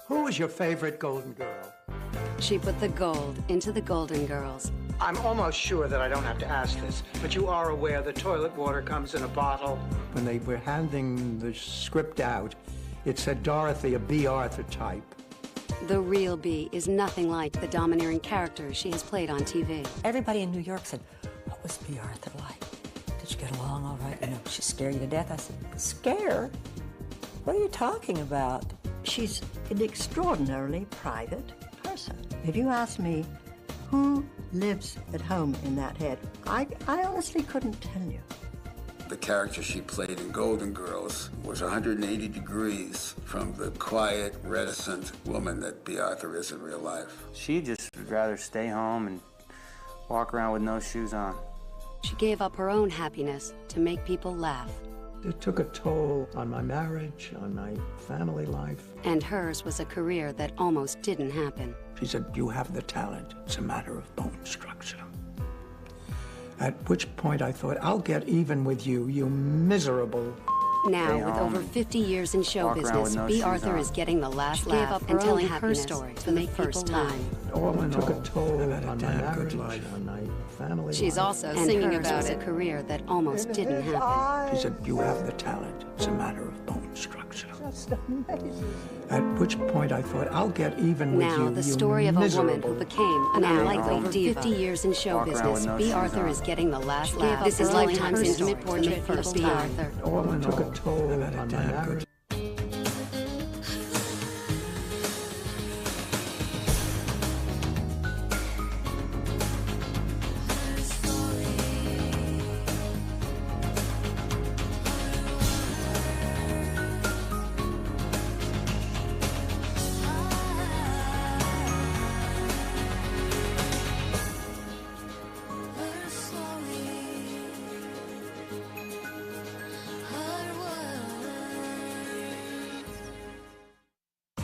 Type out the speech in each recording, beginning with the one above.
Who was your favorite Golden Girl? She put the gold into the Golden Girls. I'm almost sure that I don't have to ask this, but you are aware that toilet water comes in a bottle. When they were handing the script out, it said Dorothy, a B. Arthur type. The real Bea is nothing like the domineering character she has played on TV. Everybody in New York said, what was Bea Arthur like? Did you get along all right? You know, she scared you to death. I said, scare? What are you talking about? She's an extraordinarily private person. If you ask me who lives at home in that head, I honestly couldn't tell you. The character she played in Golden Girls was 180 degrees from the quiet, reticent woman that Bea Arthur is in real life. She just would rather stay home and walk around with no shoes on. She gave up her own happiness to make people laugh. It took a toll on my marriage, on my family life. And hers was a career that almost didn't happen. She said, you have the talent. It's a matter of bone structure. At which point I thought, I'll get even with you, you miserable. Now, with over 50 years in show business, Bea Arthur is getting the last laugh and telling her story to make people laugh. All in took a toll on my marriage, on my family She's life. also singing about a career that almost didn't happen. She said, you have the talent. It's a matter of bone structure. Just amazing. At which point I thought, I'll get even with you, Now, the story of a woman who became an unlikely diva. 50 years in show business, Bea Arthur is getting the last laugh. This is Lifetime's intimate portrait of Bea Arthur. All in took a toll on my marriage.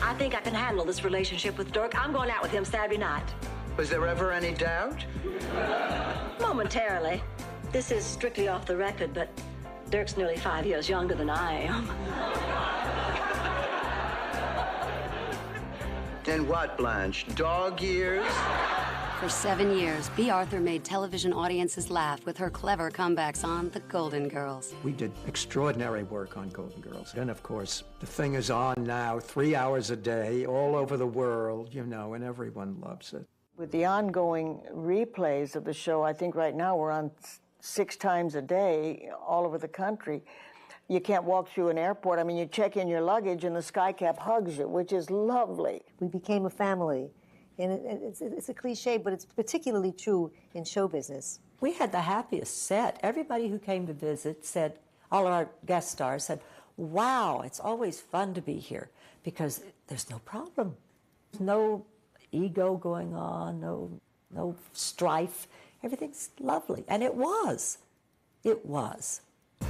I think I can handle this relationship with Dirk. I'm going out with him Saturday night. Was there ever any doubt? Momentarily. This is strictly off the record, but Dirk's nearly 5 years younger than I am. Then what, Blanche? Dog years? For 7 years, Bea Arthur made television audiences laugh with her clever comebacks on The Golden Girls. We did extraordinary work on Golden Girls. And of course, the thing is on now, 3 hours a day, all over the world, you know, and everyone loves it. With the ongoing replays of the show, I think right now we're on 6 times a day all over the country. You can't walk through an airport. I mean, you check in your luggage and the skycap hugs you, which is lovely. We became a family. And it's a cliche, but it's particularly true in show business. We had the happiest set. Everybody who came to visit said, all of our guest stars said, wow, it's always fun to be here because there's no problem. There's no ego going on, no strife. Everything's lovely. And it was. It was.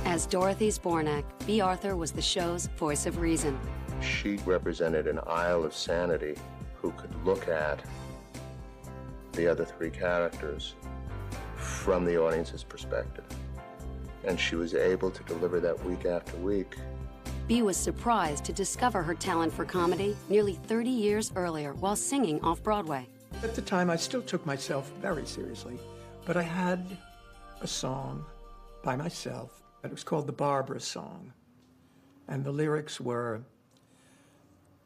As Dorothy Zbornak, Bea Arthur was the show's voice of reason. She represented an aisle of sanity who could look at the other 3 characters from the audience's perspective. And she was able to deliver that week after week. Bea was surprised to discover her talent for comedy nearly 30 years earlier while singing off-Broadway. At the time, I still took myself very seriously, but I had a song by myself. It was called the Barbara Song. And the lyrics were,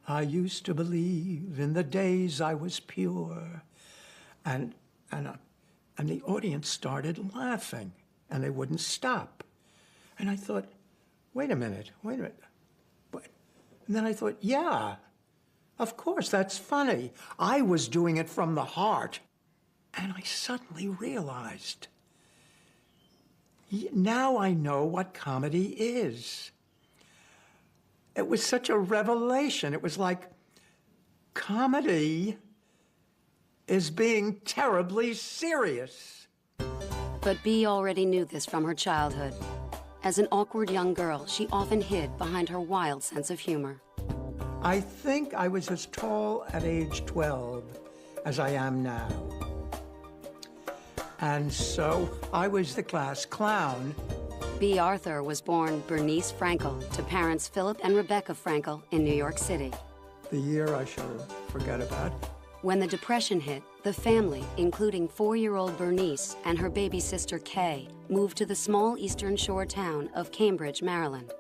I used to believe in the days I was pure. And the audience started laughing, and they wouldn't stop. And I thought, wait a minute. And then I thought, yeah, of course, that's funny. I was doing it from the heart. And I suddenly realized, now I know what comedy is. It was such a revelation. It was like comedy is being terribly serious. But Bea already knew this from her childhood. As an awkward young girl, she often hid behind her wild sense of humor. I think I was as tall at age 12 as I am now. And so I was the class clown. Bea Arthur was born Bernice Frankel to parents Philip and Rebecca Frankel in New York City. the year I shall forget about. When the Depression hit, the family, including 4-year-old Bernice and her baby sister Kay, moved to the small Eastern Shore town of Cambridge, Maryland.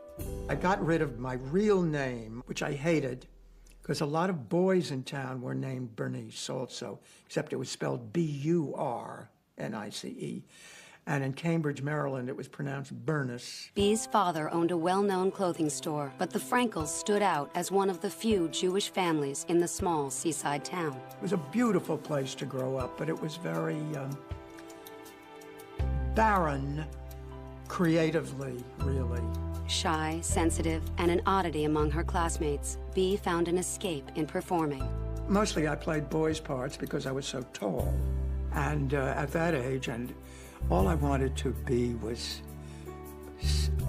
I got rid of my real name, which I hated, because a lot of boys in town were named Bernice also, except it was spelled B-U-R-N-I-C-E. And in Cambridge, Maryland, it was pronounced Bernice. Bee's father owned a well-known clothing store, but the Frankels stood out as one of the few Jewish families in the small seaside town. It was a beautiful place to grow up, but it was very barren creatively, really. Shy, sensitive, and an oddity among her classmates, Bee found an escape in performing. Mostly I played boys' parts because I was so tall. And at that age, and all I wanted to be was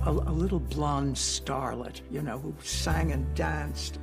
a little blonde starlet, you know, who sang and danced.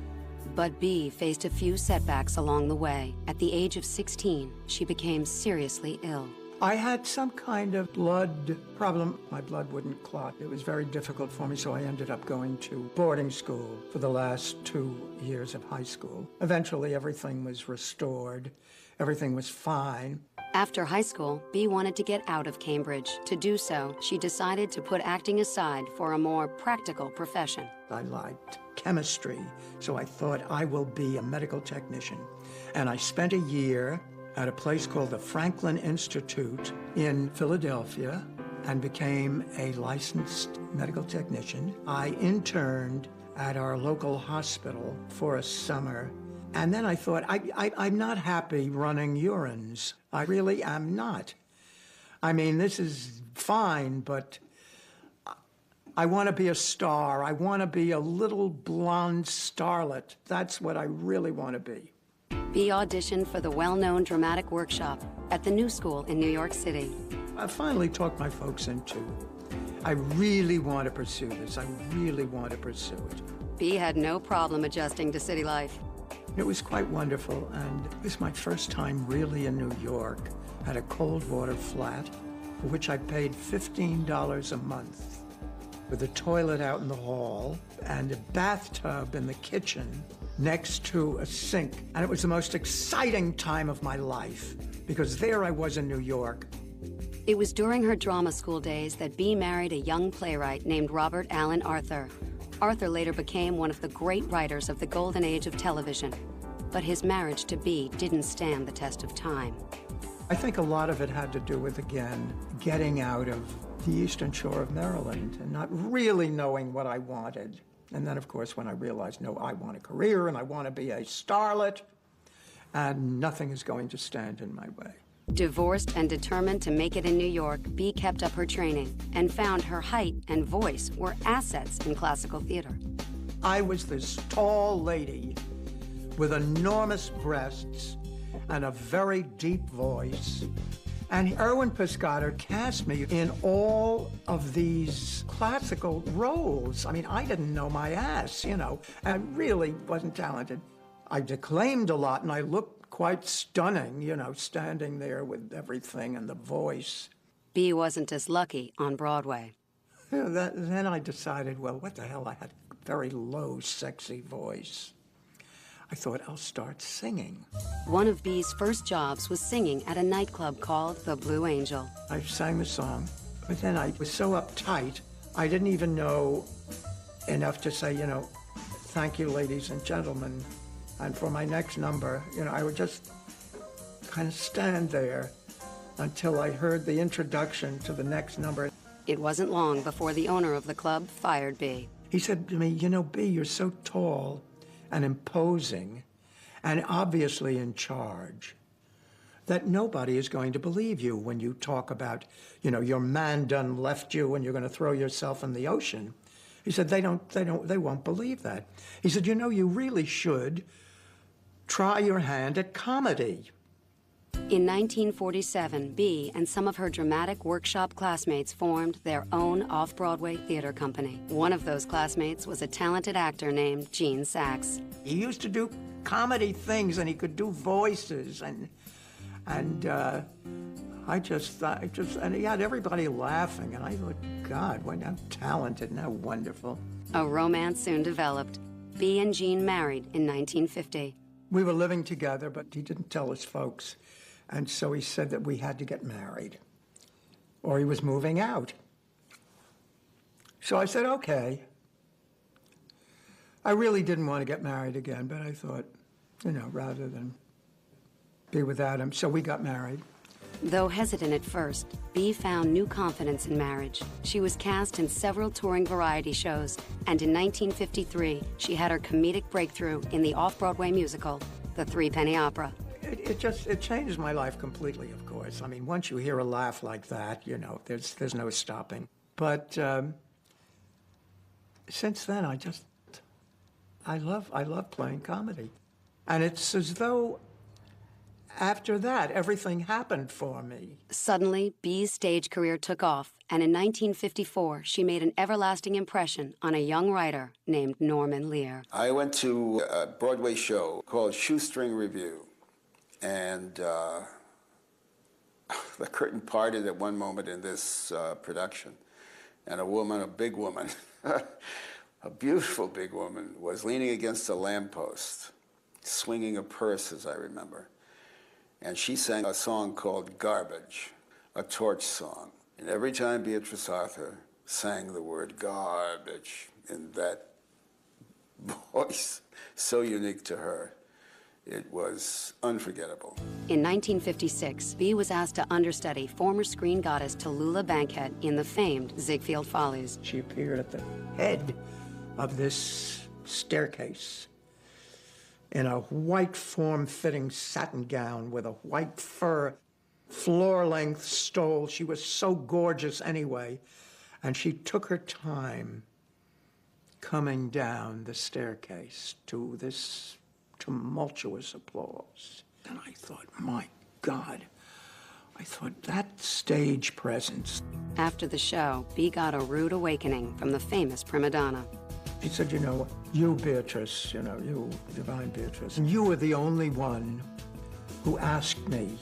But Bee faced a few setbacks along the way. At the age of 16, she became seriously ill. I had some kind of blood problem. My blood wouldn't clot. It was very difficult for me, so I ended up going to boarding school for the last 2 years of high school. Eventually, everything was restored. Everything was fine. After high school, Bee wanted to get out of Cambridge. To do so, she decided to put acting aside for a more practical profession. I liked chemistry, so I thought I will be a medical technician. And I spent a year at a place called the Franklin Institute in Philadelphia and became a licensed medical technician. I interned at our local hospital for a summer. And then I thought, I'm not happy running urines. I really am not. I mean, this is fine, but I want to be a star. I want to be a little blonde starlet. That's what I really want to be. Bee auditioned for the well-known dramatic workshop at the New School in New York City. I finally talked my folks into it. I really want to pursue this. I really want to pursue it. Bee had no problem adjusting to city life. It was quite wonderful, and it was my first time really in New York at a cold water flat, for which I paid $15 a month, with a toilet out in the hall and a bathtub in the kitchen next to a sink. And it was the most exciting time of my life, because there I was in New York. It was during her drama school days that Bee married a young playwright named Robert Allen Arthur. Arthur later became one of the great writers of the golden age of television. But his marriage to Bee didn't stand the test of time. I think a lot of it had to do with, again, getting out of the Eastern Shore of Maryland and not really knowing what I wanted. And then, of course, when I realized, no, I want a career and I want to be a starlet, and nothing is going to stand in my way. Divorced and determined to make it in New York, Bee kept up her training and found her height and voice were assets in classical theater. I was this tall lady with enormous breasts and a very deep voice. And Erwin Piscator cast me in all of these classical roles. I mean, I didn't know my ass, you know. I really wasn't talented. I declaimed a lot, and I looked quite stunning, you know, standing there with everything and the voice. Bee wasn't as lucky on Broadway. You know, then I decided, well, what the hell? I had a very low, sexy voice. I thought, I'll start singing. One of Bee's first jobs was singing at a nightclub called the Blue Angel. I sang the song, but then I was so uptight, I didn't even know enough to say, you know, thank you, ladies and gentlemen. And for my next number, you know, I would just kind of stand there until I heard the introduction to the next number. It wasn't long before the owner of the club fired Bee. He said to me, you know, Bee, you're so tall and imposing and obviously in charge that nobody is going to believe you when you talk about, you know, your man done left you and you're going to throw yourself in the ocean. He said, they won't believe that. He said, you know, you really should try your hand at comedy. In 1947, Bee and some of her dramatic workshop classmates formed their own off-Broadway theater company. One of those classmates was a talented actor named Gene Saks. He used to do comedy things, and he could do voices, and I just thought, and he had everybody laughing, and I thought, God, how talented and how wonderful. A romance soon developed. Bea and Gene married in 1950. We were living together, but he didn't tell his folks. And so he said that we had to get married, or he was moving out. So I said, okay. I really didn't want to get married again, but I thought, you know, rather than be without him. So we got married. Though hesitant at first, Bea found new confidence in marriage. She was cast in several touring variety shows, and in 1953, she had her comedic breakthrough in the off-Broadway musical, The Threepenny Opera. It changed my life completely, of course. I mean, once you hear a laugh like that, you know, there's no stopping. But since then, I love playing comedy. And it's as though after that, everything happened for me. Suddenly, Bea's stage career took off, and in 1954, she made an everlasting impression on a young writer named Norman Lear. I went to a Broadway show called Shoestring Review, and the curtain parted at one moment in this production, and a woman, a big woman, a beautiful big woman, was leaning against a lamppost, swinging a purse, as I remember. And she sang a song called Garbage, a torch song. And every time Beatrice Arthur sang the word garbage in that voice, so unique to her, it was unforgettable. In 1956, Bea was asked to understudy former screen goddess Tallulah Bankhead in the famed Ziegfeld Follies. She appeared at the head of this staircase in a white form-fitting satin gown with a white fur floor-length stole. She was so gorgeous anyway, and she took her time coming down the staircase to this tumultuous applause. And I thought, my God, I thought that stage presence. After the show, Bea got a rude awakening from the famous prima donna. She said, you know, you, Beatrice, you know, you, divine Beatrice, and you were the only one who asked me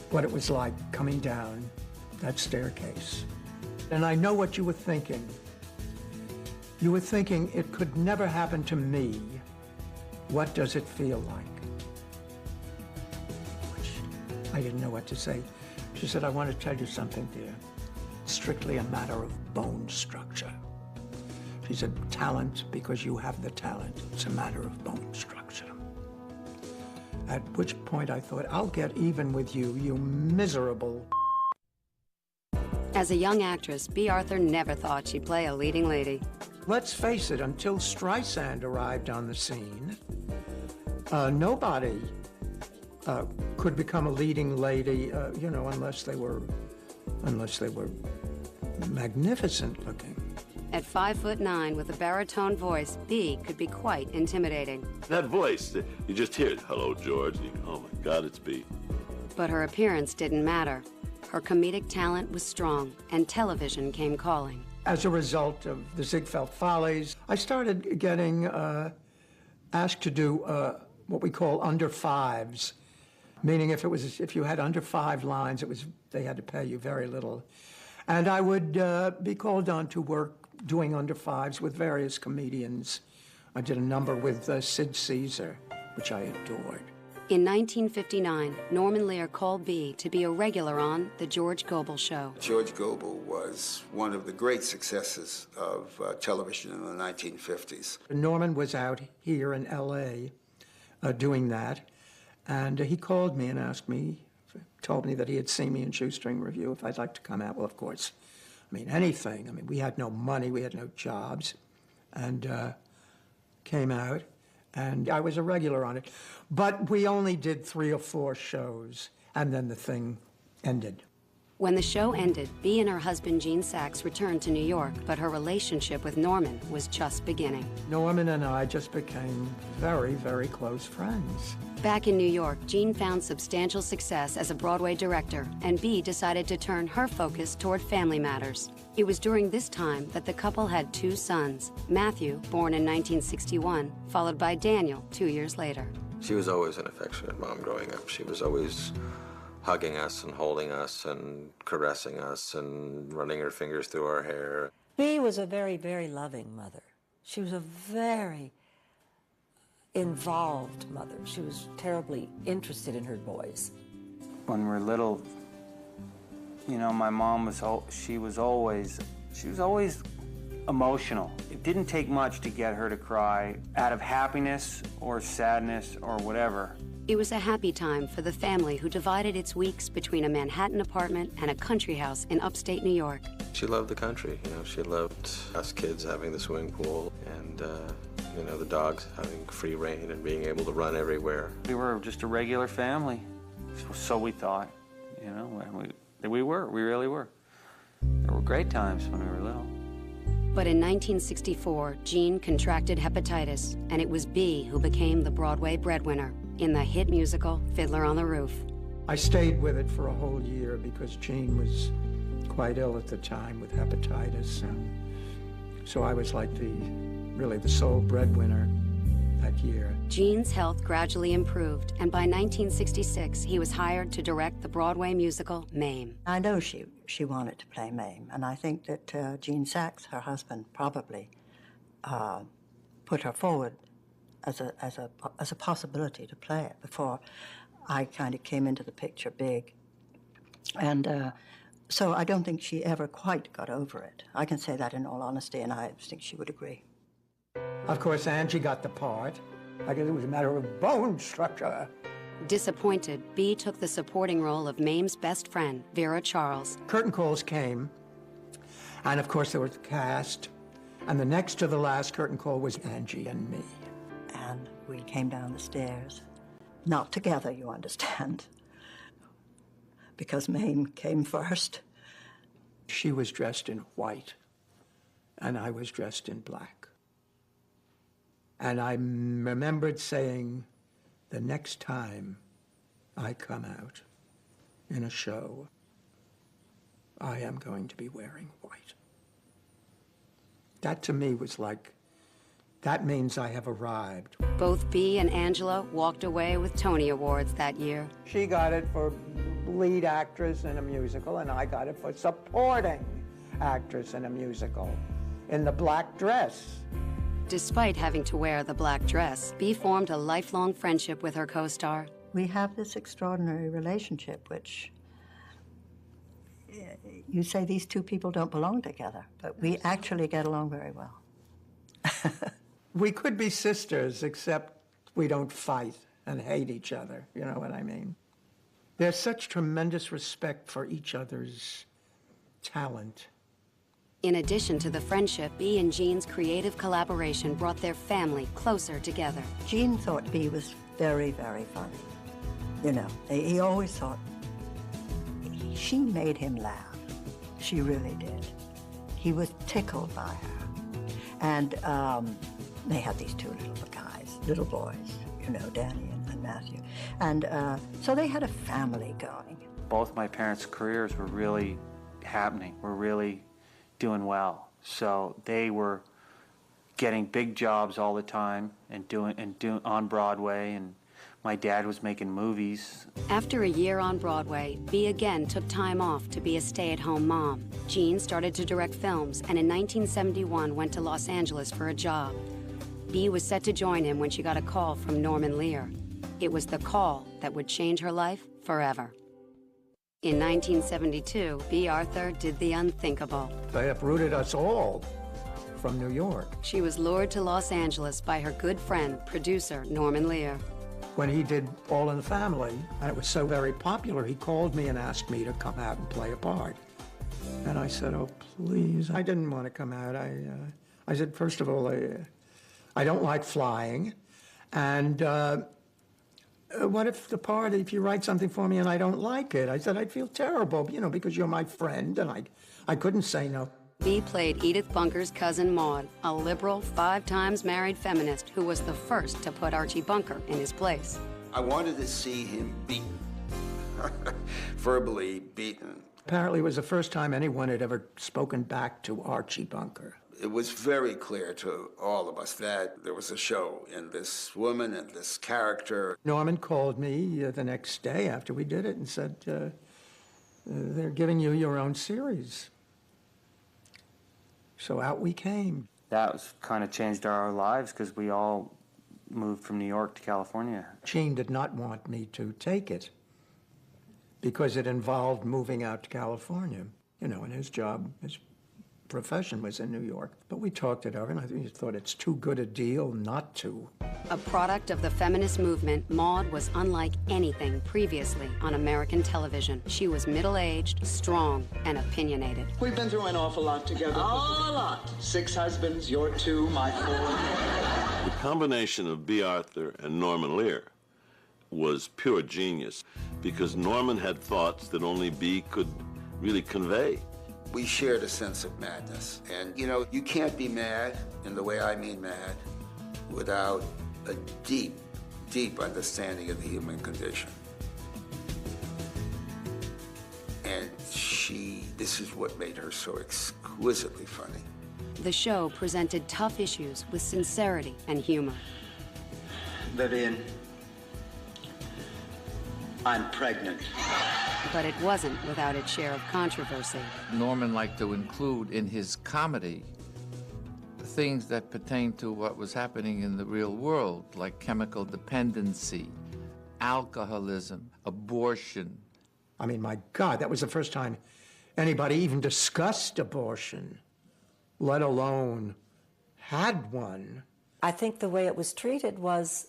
what it was like coming down that staircase. And I know what you were thinking. You were thinking, it could never happen to me. What does it feel like? Which I didn't know what to say. She said, I want to tell you something, dear. It's strictly a matter of bone structure. She said, talent, because you have the talent. It's a matter of bone structure. At which point I thought, I'll get even with you, you miserable. As a young actress, Bea Arthur never thought she'd play a leading lady. Let's face it, until Streisand arrived on the scene, nobody could become a leading lady, you know, unless they were magnificent looking. At 5'9" with a baritone voice, Bea could be quite intimidating. That voice, you just hear it. Hello, George. And you go, oh my God, it's Bea. But her appearance didn't matter. Her comedic talent was strong, and television came calling. As a result of the Ziegfeld Follies, I started getting asked to do what we call under fives, meaning if you had under 5 lines, they had to pay you very little. And I would be called on to work doing under fives with various comedians. I did a number with Sid Caesar, which I adored. In 1959, Norman Lear called Bea to be a regular on The George Gobel Show. George Gobel was one of the great successes of television in the 1950s. Norman was out here in L.A. Doing that, and he called me and asked me, told me that he had seen me in Shoestring Review, if I'd like to come out. Well, of course, I mean, anything. I mean, we had no money, we had no jobs, and came out, and I was a regular on it. But we only did 3 or 4 shows, and then the thing ended. When the show ended, Bea and her husband Gene Saks returned to New York, but her relationship with Norman was just beginning. Norman and I just became very, very close friends. Back in New York, Gene found substantial success as a Broadway director, and Bea decided to turn her focus toward family matters. It was during this time that the couple had 2 sons, Matthew, born in 1961, followed by Daniel 2 years later. She was always an affectionate mom growing up. She was always hugging us and holding us and caressing us and running her fingers through our hair. Bea was a very, very loving mother. She was a very involved mother. She was terribly interested in her boys. When we were little, you know, my mom was always emotional. It didn't take much to get her to cry out of happiness or sadness or whatever. It was a happy time for the family who divided its weeks between a Manhattan apartment and a country house in upstate New York. She loved the country, you know, she loved us kids having the swimming pool and, you know, the dogs having free rein and being able to run everywhere. We were just a regular family, so we thought, you know, and we really were. There were great times when we were little. But in 1964, Jean contracted hepatitis, and it was Bea who became the Broadway breadwinner in the hit musical Fiddler on the Roof. I stayed with it for a whole year because Jean was quite ill at the time with hepatitis, and so I was like really the sole breadwinner that year. Jean's health gradually improved, and by 1966, he was hired to direct the Broadway musical Mame. I know she wanted to play Mame, and I think that Gene Sachs, her husband, probably put her forward as a possibility to play it before I kind of came into the picture big. And so I don't think she ever quite got over it. I can say that in all honesty, and I think she would agree. Of course, Angie got the part. I guess it was a matter of bone structure. Disappointed, Bea took the supporting role of Mame's best friend, Vera Charles. Curtain calls came, and of course there was the cast, and the next to the last curtain call was Angie and me. And we came down the stairs. Not together, you understand, because Mame came first. She was dressed in white, and I was dressed in black. And I remembered saying, the next time I come out in a show, I am going to be wearing white. That to me was like, that means I have arrived. Both Bea and Angela walked away with Tony Awards that year. She got it for lead actress in a musical, and I got it for supporting actress in a musical, in the black dress. Despite having to wear the black dress, Bea formed a lifelong friendship with her co-star. We have this extraordinary relationship, which you say these two people don't belong together, but we actually get along very well. We could be sisters, except we don't fight and hate each other, you know what I mean? There's such tremendous respect for each other's talent. In addition to the friendship, Bea and Jean's creative collaboration brought their family closer together. Gene thought Bea was very, very funny. You know, he always thought she made him laugh. She really did. He was tickled by her. And they had these two little guys, little boys, you know, Danny and Matthew. And so they had a family going. Both my parents' careers were really happening, were really doing well. So they were getting big jobs all the time and doing on Broadway, and my dad was making movies. After a year on Broadway, Bea again took time off to be a stay-at-home mom. Jean started to direct films, and in 1971 went to Los Angeles for a job. Bea was set to join him when she got a call from Norman Lear. It was the call that would change her life forever. In 1972, Bea Arthur did the unthinkable. They uprooted us all from New York. She was lured to Los Angeles by her good friend, producer Norman Lear. When he did All in the Family, and it was so very popular, he called me and asked me to come out and play a part. And I said, oh, please. I didn't want to come out. I said, first of all, I don't like flying. And what if the part, if you write something for me and I don't like it? I said, I'd feel terrible, you know, because you're my friend, and I couldn't say no. Bea played Edith Bunker's cousin Maud, a liberal, 5 times married feminist who was the first to put Archie Bunker in his place. I wanted to see him beaten, verbally beaten. Apparently it was the first time anyone had ever spoken back to Archie Bunker. It was very clear to all of us that there was a show in this woman and this character. Norman called me the next day after we did it and said, they're giving you your own series. So out we came. that was kind of changed our lives because we all moved from New York to California. Gene did not want me to take it because it involved moving out to California, you know, and his job, his profession was in New York. But we talked it over, and I think he thought it's too good a deal not to. A product of the feminist movement, Maude was unlike anything previously on American television. She was middle-aged, strong, and opinionated. We've been through an awful lot together. A lot. 6 husbands, your 2, my 4. The combination of B. Arthur and Norman Lear was pure genius because Norman had thoughts that only B could really convey. We shared a sense of madness. And, you know, you can't be mad, in the way I mean mad, without a deep, deep understanding of the human condition. And this is what made her so exquisitely funny. The show presented tough issues with sincerity and humor. Vivian, I'm pregnant. But it wasn't without its share of controversy. Norman liked to include in his comedy things that pertain to what was happening in the real world, like chemical dependency, alcoholism, abortion. I mean, my God, that was the first time anybody even discussed abortion, let alone had one. I think the way it was treated was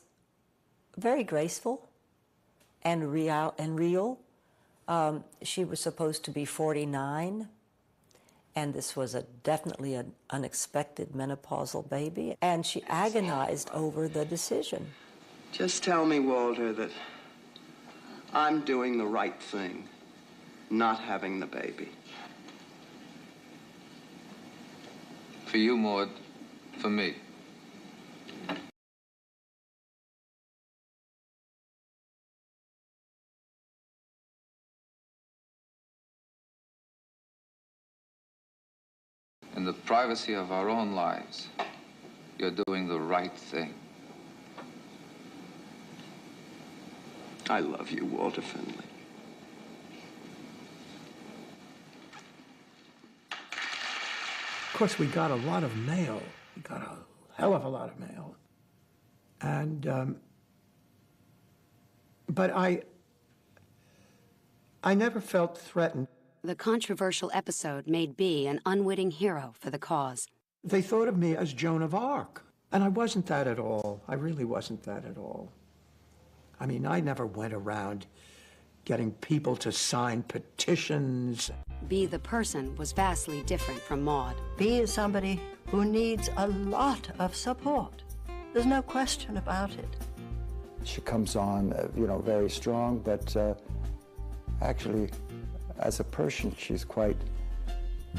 very graceful and real. She was supposed to be 49, and this was definitely an unexpected menopausal baby, and she agonized over the decision. Just tell me, Walter, that I'm doing the right thing, not having the baby. For you, Maude, for me. In the privacy of our own lives, you're doing the right thing. I love you, Walter Finley. Of course, we got a lot of mail. We got a hell of a lot of mail. And, but I never felt threatened. The controversial episode made B an unwitting hero for the cause. They thought of me as Joan of Arc, and I wasn't that at all. I really wasn't that at all. I mean, I never went around getting people to sign petitions. B, the person, was vastly different from Maude. B is somebody who needs a lot of support. There's no question about it. She comes on, you know, very strong, but actually, as a person, she's quite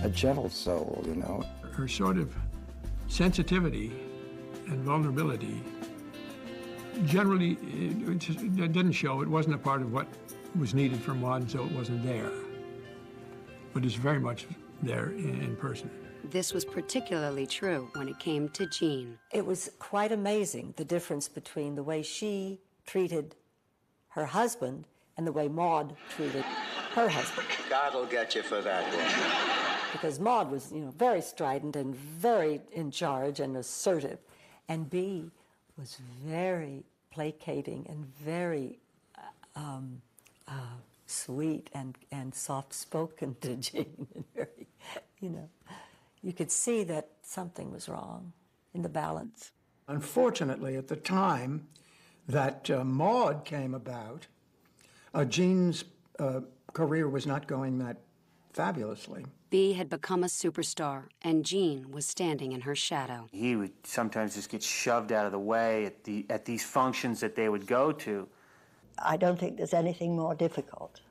a gentle soul, you know. Her sort of sensitivity and vulnerability generally it didn't show. It wasn't a part of what was needed from Maude, so it wasn't there. But it's very much there in person. This was particularly true when it came to Jean. It was quite amazing, the difference between the way she treated her husband and the way Maude treated her husband. God'll get you for that one. Because Maude was, you know, very strident and very in charge and assertive. And B was very placating and very sweet and soft-spoken to Jean. And very, you know, you could see that something was wrong in the balance. Unfortunately, at the time that Maude came about, Jean's career was not going that fabulously. B had become a superstar, and Jean was standing in her shadow. He would sometimes just get shoved out of the way at these functions that they would go to. I don't think there's anything more difficult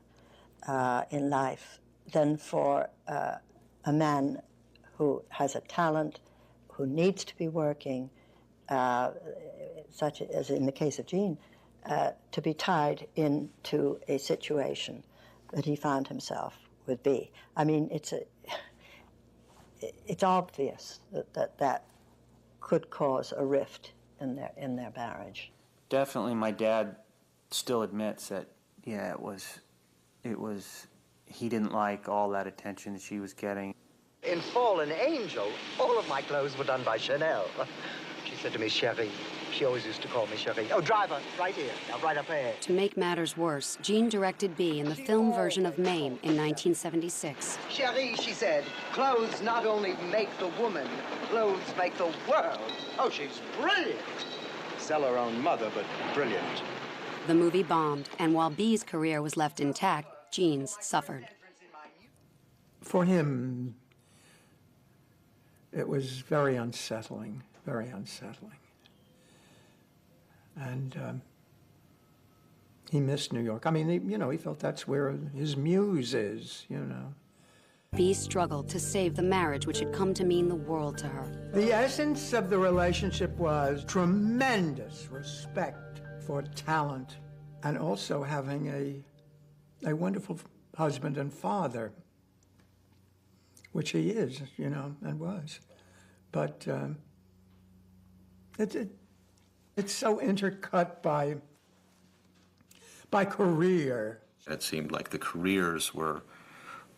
in life than for a man who has a talent, who needs to be working, such as in the case of Jean, to be tied into a situation that he found himself with B. I mean, it's obvious that could cause a rift in their marriage. Definitely, my dad still admits that, yeah, it was, he didn't like all that attention that she was getting. In Fallen Angel, all of my clothes were done by Chanel. She said to me, Cherie. She always used to call me Cherie. Oh, driver, right here. Now, right up ahead. To make matters worse, Jean directed Bee in the film version of Mame in 1976. Cherie, she said, clothes not only make the woman, clothes make the world. Oh, she's brilliant. Sell her own mother, but brilliant. The movie bombed, and while Bee's career was left intact, Jean's suffered. For him, it was very unsettling, very unsettling. And he missed New York. I mean, he felt that's where his muse is, Bee struggled to save the marriage which had come to mean the world to her. The essence of the relationship was tremendous respect for talent and also having a wonderful husband and father, which he is, and was. But it's so intercut by career. It seemed like the careers were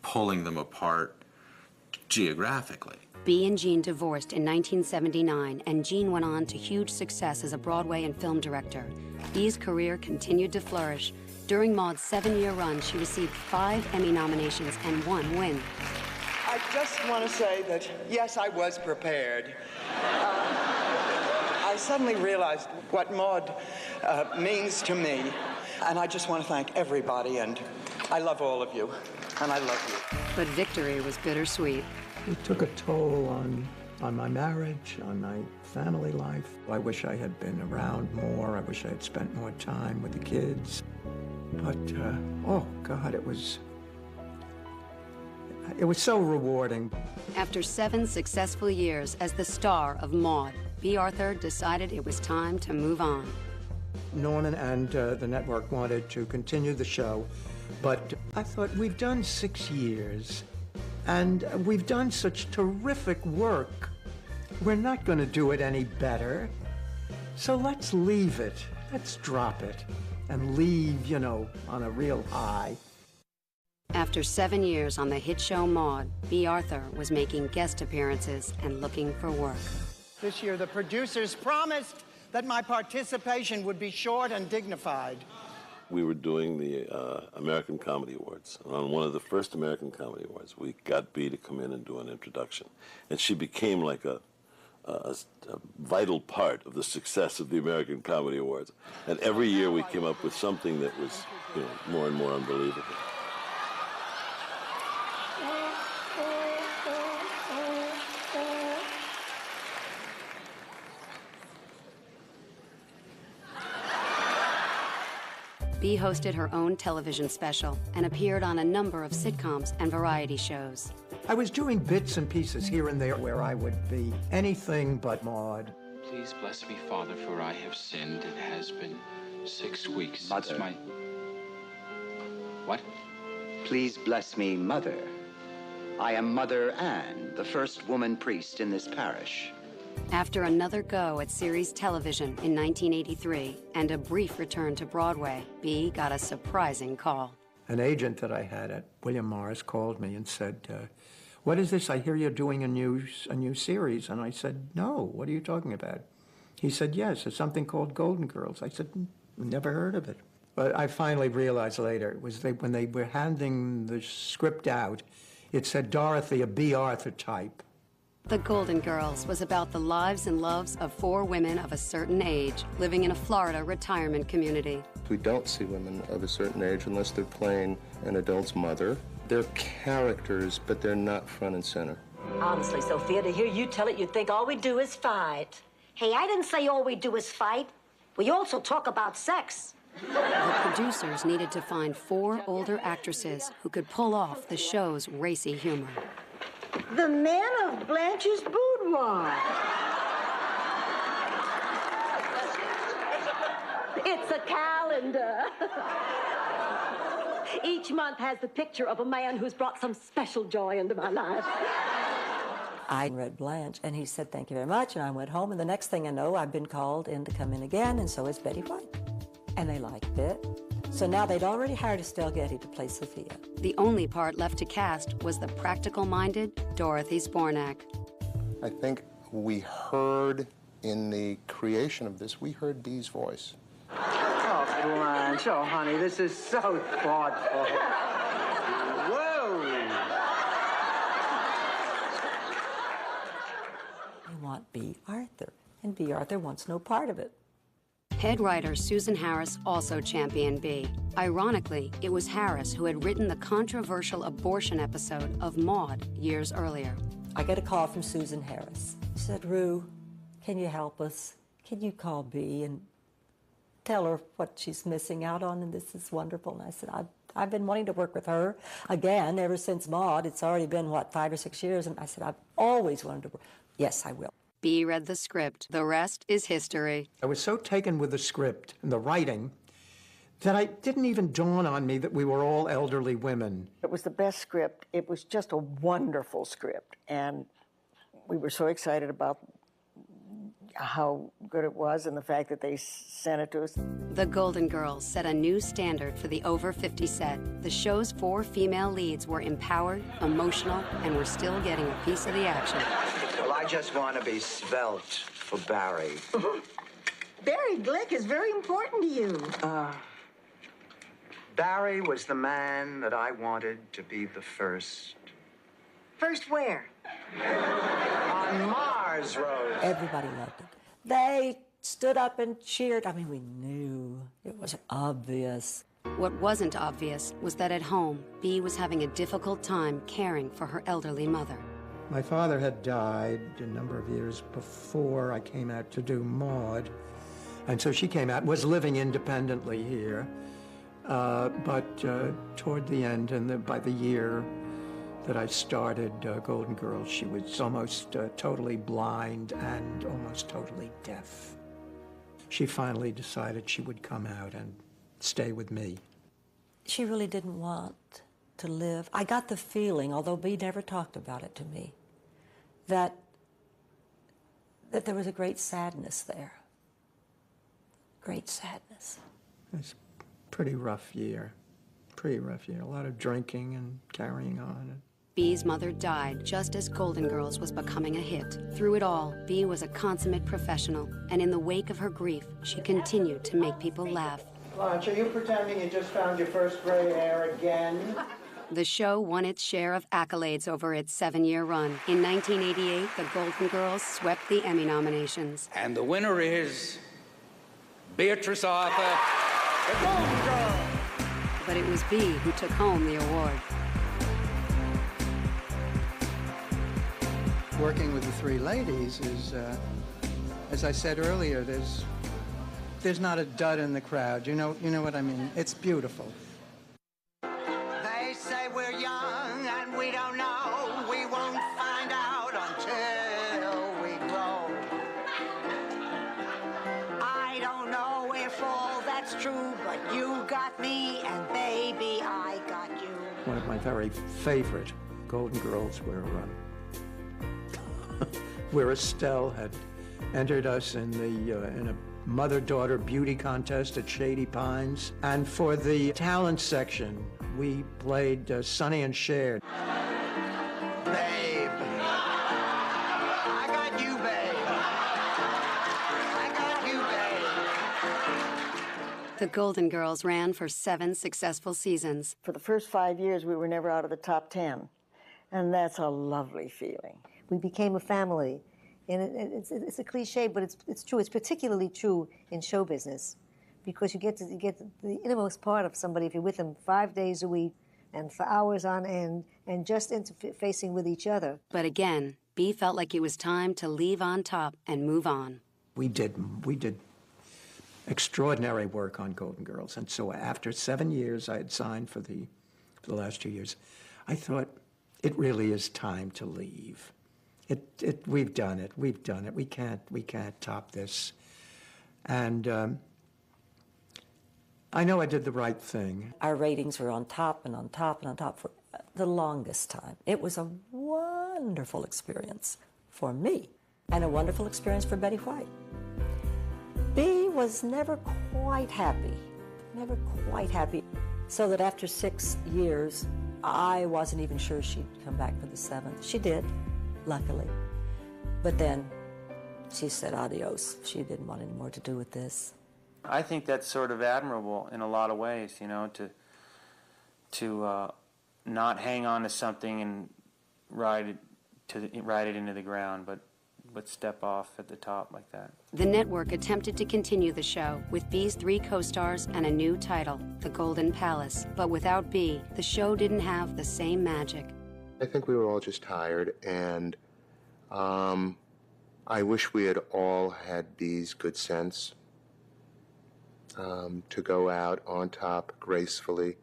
pulling them apart geographically. Bee and Jean divorced in 1979, and Jean went on to huge success as a Broadway and film director. Bee's career continued to flourish. During Maude's 7-year run, she received 5 Emmy nominations and 1 win. I just want to say that, yes, I was prepared. I suddenly realized what Maude means to me, and I just want to thank everybody, and I love all of you, and I love you. But victory was bittersweet. It took a toll on my marriage, on my family life. I wish I had been around more. I wish I had spent more time with the kids. But, oh, God, it was so rewarding. After 7 successful years as the star of Maude, Bea Arthur decided it was time to move on. Norman and the network wanted to continue the show, but I thought, we've done 6 years, and we've done such terrific work. We're not going to do it any better. So let's leave it. Let's drop it and leave, on a real high. After 7 years on the hit show Maude, Bea Arthur was making guest appearances and looking for work. This year, the producers promised that my participation would be short and dignified. We were doing the American Comedy Awards. And on one of the first American Comedy Awards, we got Bea to come in and do an introduction. And she became like a vital part of the success of the American Comedy Awards. And every year we came up with something that was, more and more unbelievable. Bea hosted her own television special and appeared on a number of sitcoms and variety shows. I was doing bits and pieces here and there where I would be anything but Maude. Please bless me, Father, for I have sinned. It has been 6 weeks since Mother. my... What? Please bless me, Mother. I am Mother Ann, the first woman priest in this parish. After another go at series television in 1983 and a brief return to Broadway, Bea got a surprising call. An agent that I had at William Morris called me and said, what is this? I hear you're doing a new series. And I said, no, what are you talking about? He said, yes, it's something called Golden Girls. I said, never heard of it. But I finally realized later, it was when they were handing the script out, it said Dorothy, a Bea Arthur type. The Golden Girls was about the lives and loves of 4 women of a certain age living in a Florida retirement community. We don't see women of a certain age unless they're playing an adult's mother. They're characters, but they're not front and center. Honestly, Sophia, to hear you tell it, you'd think all we do is fight. Hey, I didn't say all we do is fight. We also talk about sex. The producers needed to find 4 older actresses who could pull off the show's racy humor. The man of Blanche's boudoir. It's a calendar. Each month has the picture of a man who's brought some special joy into my life. I read Blanche, and he said, thank you very much, and I went home, and the next thing I know, I've been called in to come in again, and so is Betty White. And they liked it. So now they'd already hired Estelle Getty to play Sophia. The only part left to cast was the practical-minded Dorothy Spornak. I think we heard in the creation of this, we heard Bee's voice. Oh, Blanche, oh, honey, this is so thoughtful. Whoa! They want Bea Arthur, and Bea Arthur wants no part of it. Head writer Susan Harris also championed Bea. Ironically, it was Harris who had written the controversial abortion episode of Maude years earlier. I get a call from Susan Harris. She said, Rue, can you help us? Can you call Bea and tell her what she's missing out on? And this is wonderful. And I said, I've been wanting to work with her again ever since Maude. It's already been, 5 or 6 years. And I said, I've always wanted to work. Yes, I will. Bea read the script. The rest is history. I was so taken with the script and the writing that it didn't even dawn on me that we were all elderly women. It was the best script. It was just a wonderful script. And we were so excited about how good it was and the fact that they sent it to us. The Golden Girls set a new standard for the over 50 set. The show's 4 female leads were empowered, emotional, and were still getting a piece of the action. Well, I just want to be svelte for Barry. Barry Glick is very important to you. Barry was the man that I wanted to be the first. First where? On Mars, Rose. Everybody loved it. They stood up and cheered. I mean, we knew. It was obvious. What wasn't obvious was that at home, Bea was having a difficult time caring for her elderly mother. My father had died a number of years before I came out to do Maude. And so she came out, was living independently here. But toward the end, and by the year that I started Golden Girls, she was almost totally blind and almost totally deaf. She finally decided she would come out and stay with me. She really didn't want to live. I got the feeling, although Bea never talked about it to me, that there was a great sadness there. Great sadness. It was a pretty rough year. Pretty rough year. A lot of drinking and carrying on. Bea's mother died just as Golden Girls was becoming a hit. Through it all, Bea was a consummate professional, and in the wake of her grief, she continued to make people laugh. Blanche, are you pretending you just found your first gray hair again? The show won its share of accolades over its 7-year run. In 1988, the Golden Girls swept the Emmy nominations. And the winner is Beatrice Arthur, the Golden Girl. But it was Bea who took home the award. Working with the three ladies is, as I said earlier, there's not a dud in the crowd. You know what I mean? It's beautiful. They say we're young and we don't know. We won't find out until we grow. I don't know if all that's true, but you got me, and baby, I got you. One of my very favorite Golden Girls where Estelle had entered us in a mother-daughter beauty contest at Shady Pines. And for the talent section, we played Sonny and Cher. Babe. I got you, babe. I got you, babe. The Golden Girls ran for 7 successful seasons. For the first 5 years, we were never out of the top 10. And that's a lovely feeling. We became a family. And it's a cliche, but it's true. It's particularly true in show business, because you get the innermost part of somebody if you're with them 5 days a week and for hours on end and just interfacing with each other. But again, Bea felt like it was time to leave on top and move on. We did extraordinary work on Golden Girls. And so after 7 years, I had signed for the last 2 years. I thought, it really is time to leave. We've done it. We've done it. We can't top this. And I know I did the right thing. Our ratings were on top and on top and on top for the longest time. It was a wonderful experience for me and a wonderful experience for Betty White. Bea was never quite happy never quite happy. So that after 6 years, I wasn't even sure she'd come back for the 7th. She did, luckily. But then she said adios. She didn't want any more to do with this. I think that's sort of admirable in a lot of ways, you know, to not hang on to something and ride it into the ground, but step off at the top like that. The network attempted to continue the show with Bee's 3 co-stars and a new title, The Golden Palace. But without Bee, the show didn't have the same magic. I think we were all just tired, and I wish we had all had Bee's good sense to go out on top gracefully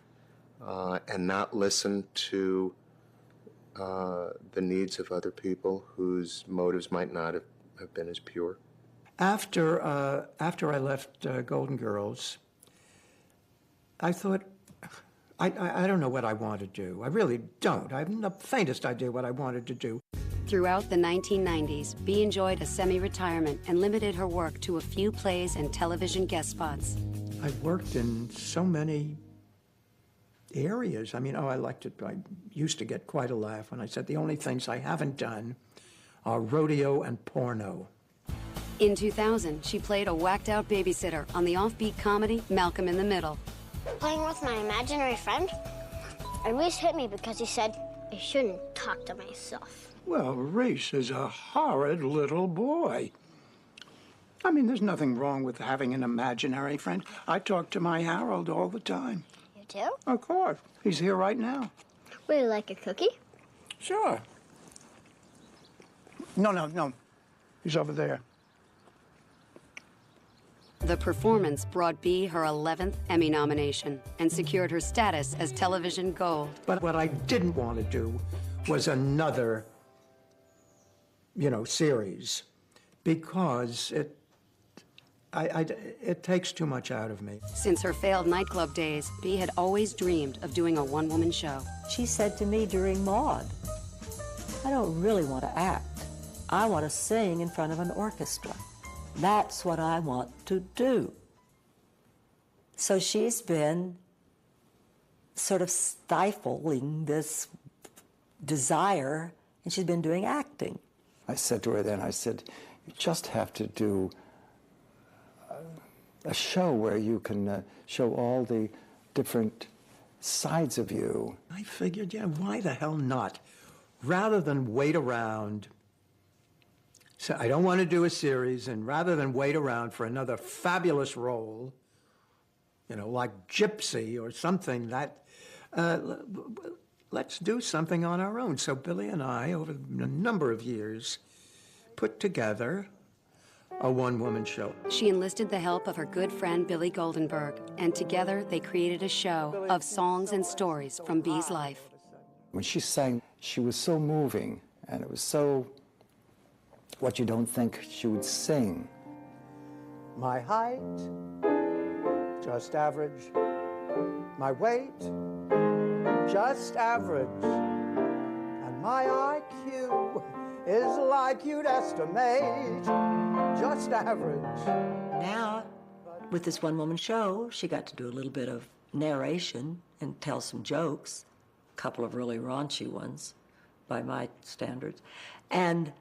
and not listen to the needs of other people whose motives might not have been as pure. After I left Golden Girls, I thought, I don't know what I want to do. I really don't. I haven't the faintest idea what I wanted to do. Throughout the 1990s, Bee enjoyed a semi-retirement and limited her work to a few plays and television guest spots. I worked in so many areas. I mean, I used to get quite a laugh when I said the only things I haven't done are rodeo and porno. In 2000, she played a whacked-out babysitter on the offbeat comedy Malcolm in the Middle. Playing with my imaginary friend, Reese hit me because he said I shouldn't talk to myself. Well, Reese is a horrid little boy. I mean, there's nothing wrong with having an imaginary friend. I talk to my Harold all the time. You do? Of course. He's here right now. Would you like a cookie? Sure. No. He's over there. The performance brought Bee her 11th Emmy nomination and secured her status as television gold. But what I didn't want to do was another, series, because it takes too much out of me. Since her failed nightclub days, Bee had always dreamed of doing a one-woman show. She said to me during Maude, I don't really want to act. I want to sing in front of an orchestra. That's what I want to do. So she's been sort of stifling this desire, and she's been doing acting. I said to her then, I said, you just have to do a show where you can show all the different sides of you. I figured, why the hell not? Rather than wait around, so I don't want to do a series, and rather than wait around for another fabulous role, like Gypsy or something, that let's do something on our own. So Billy and I, over a number of years, put together a one-woman show. She enlisted the help of her good friend Billy Goldenberg, and together they created a show of songs and stories from Bee's life. When she sang, she was so moving, and it was so what you don't think she would sing. My height, just average. My weight, just average. And my IQ is like you'd estimate, just average. Now, with this one-woman show, she got to do a little bit of narration and tell some jokes, a couple of really raunchy ones by my standards, and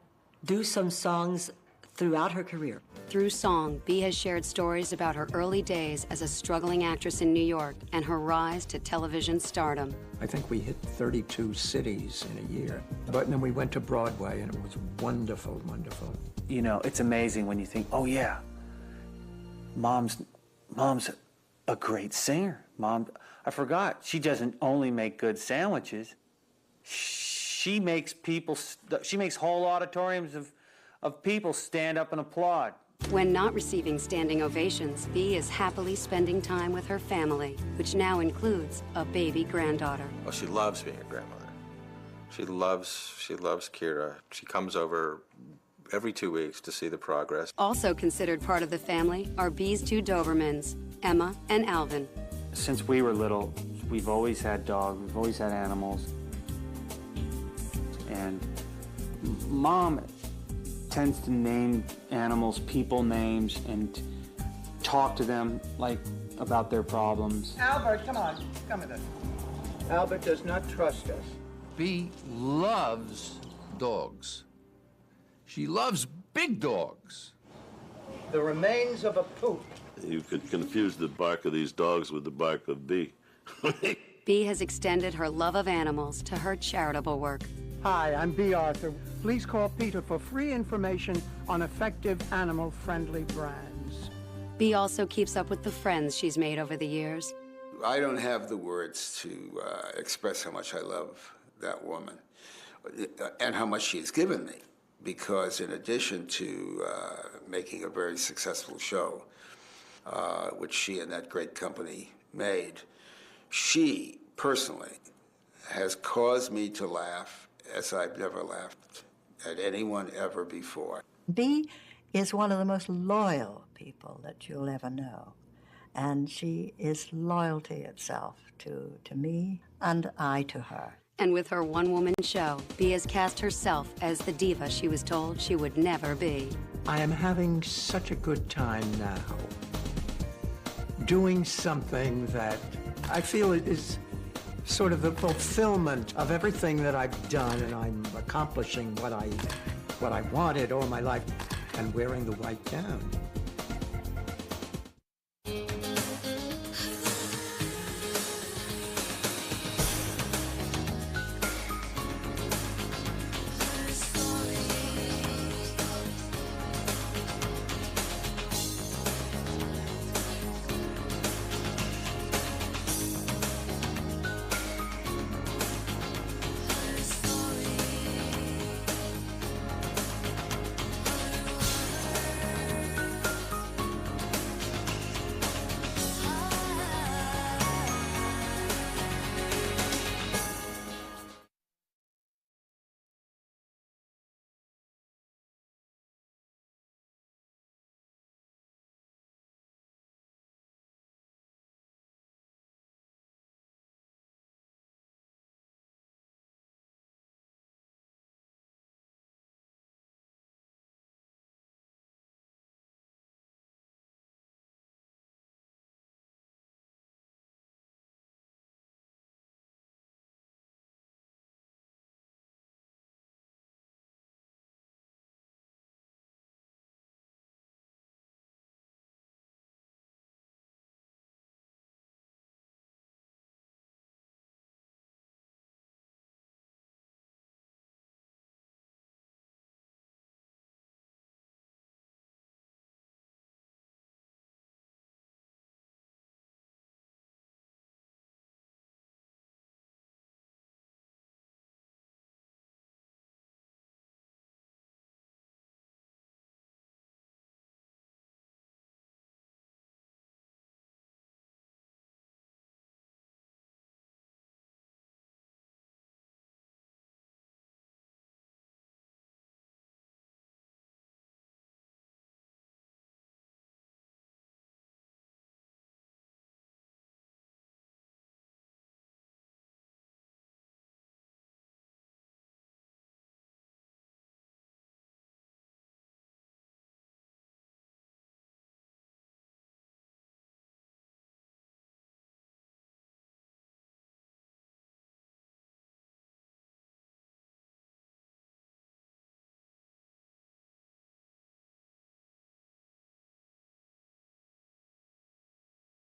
do some songs throughout her career. Through song, Bee has shared stories about her early days as a struggling actress in New York and her rise to television stardom. I think we hit 32 cities in a year. But then we went to Broadway, and it was wonderful, wonderful. It's amazing when you think, oh yeah, Mom's a great singer. I forgot, she doesn't only make good sandwiches. She makes whole auditoriums of people stand up and applaud. When not receiving standing ovations, Bee is happily spending time with her family, which now includes a baby granddaughter. Oh, she loves being a grandmother. She loves Kira. She comes over every 2 weeks to see the progress. Also considered part of the family are Bee's 2 Dobermans, Emma and Alvin. Since we were little, we've always had dogs, we've always had animals. And Mom tends to name animals people names and talk to them like about their problems. Albert, come on. Come with us. Albert does not trust us. Bea loves dogs. She loves big dogs. The remains of a poop. You could confuse the bark of these dogs with the bark of Bea. Bea has extended her love of animals to her charitable work. Hi, I'm Bea Arthur. Please call Peter for free information on effective animal-friendly brands. Bea also keeps up with the friends she's made over the years. I don't have the words to express how much I love that woman and how much she has given me, because in addition to making a very successful show, which she and that great company made, she personally has caused me to laugh as I've never laughed at anyone ever before. Bea is one of the most loyal people that you'll ever know. And she is loyalty itself to me, and I to her. And with her one-woman show, Bea has cast herself as the diva she was told she would never be. I am having such a good time now, doing something that I feel it is sort of the fulfillment of everything that I've done, and I'm accomplishing what I wanted all my life, and wearing the white gown.